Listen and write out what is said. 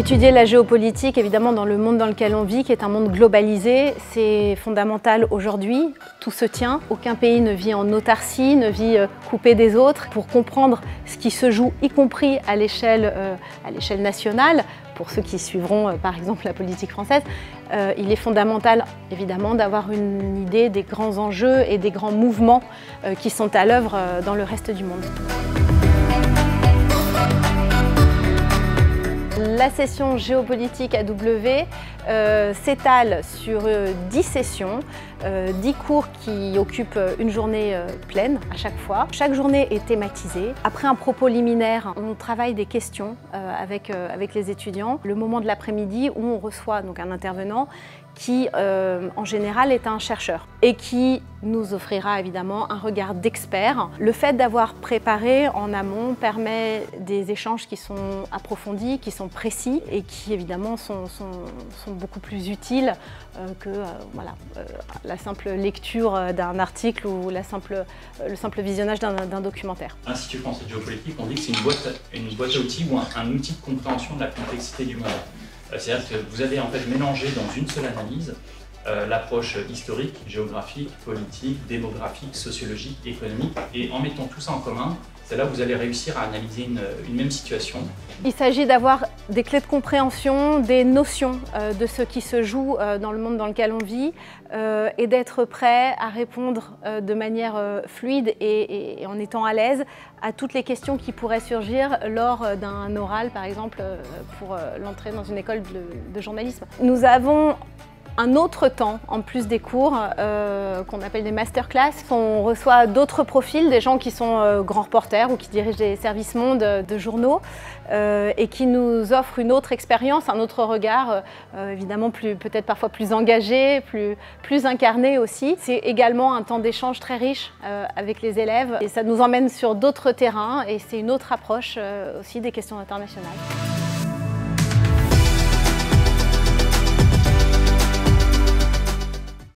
Étudier la géopolitique, évidemment, dans le monde dans lequel on vit, qui est un monde globalisé, c'est fondamental aujourd'hui. Tout se tient. Aucun pays ne vit en autarcie, ne vit coupé des autres. Pour comprendre ce qui se joue, y compris à l'échelle nationale, pour ceux qui suivront par exemple la politique française, il est fondamental évidemment d'avoir une idée des grands enjeux et des grands mouvements qui sont à l'œuvre dans le reste du monde. La session géopolitique AW s'étale sur 10 sessions, 10 cours qui occupent une journée pleine à chaque fois. Chaque journée est thématisée. Après un propos liminaire, on travaille des questions avec les étudiants. Le moment de l'après-midi où on reçoit donc un intervenant qui en général est un chercheur et qui nous offrira évidemment un regard d'expert. Le fait d'avoir préparé en amont permet des échanges qui sont approfondis, qui sont précis et qui évidemment sont beaucoup plus utiles que la simple lecture d'un article ou le simple visionnage d'un documentaire. L'Institut français de géopolitique, on dit que c'est une boîte à outils ou un outil de compréhension de la complexité du monde. C'est-à-dire que vous avez en fait mélangé dans une seule analyse l'approche historique, géographique, politique, démographique, sociologique, économique, et en mettant tout ça en commun, c'est là où vous allez réussir à analyser une même situation. Il s'agit d'avoir des clés de compréhension, des notions de ce qui se joue dans le monde dans lequel on vit et d'être prêt à répondre de manière fluide et en étant à l'aise à toutes les questions qui pourraient surgir lors d'un oral, par exemple, pour l'entrée dans une école de journalisme. Nous avons un autre temps, en plus des cours, qu'on appelle des masterclass. On reçoit d'autres profils, des gens qui sont grands reporters ou qui dirigent des services monde de journaux et qui nous offrent une autre expérience, un autre regard, évidemment peut-être parfois plus engagé, plus incarné aussi. C'est également un temps d'échange très riche avec les élèves et ça nous emmène sur d'autres terrains et c'est une autre approche aussi des questions internationales.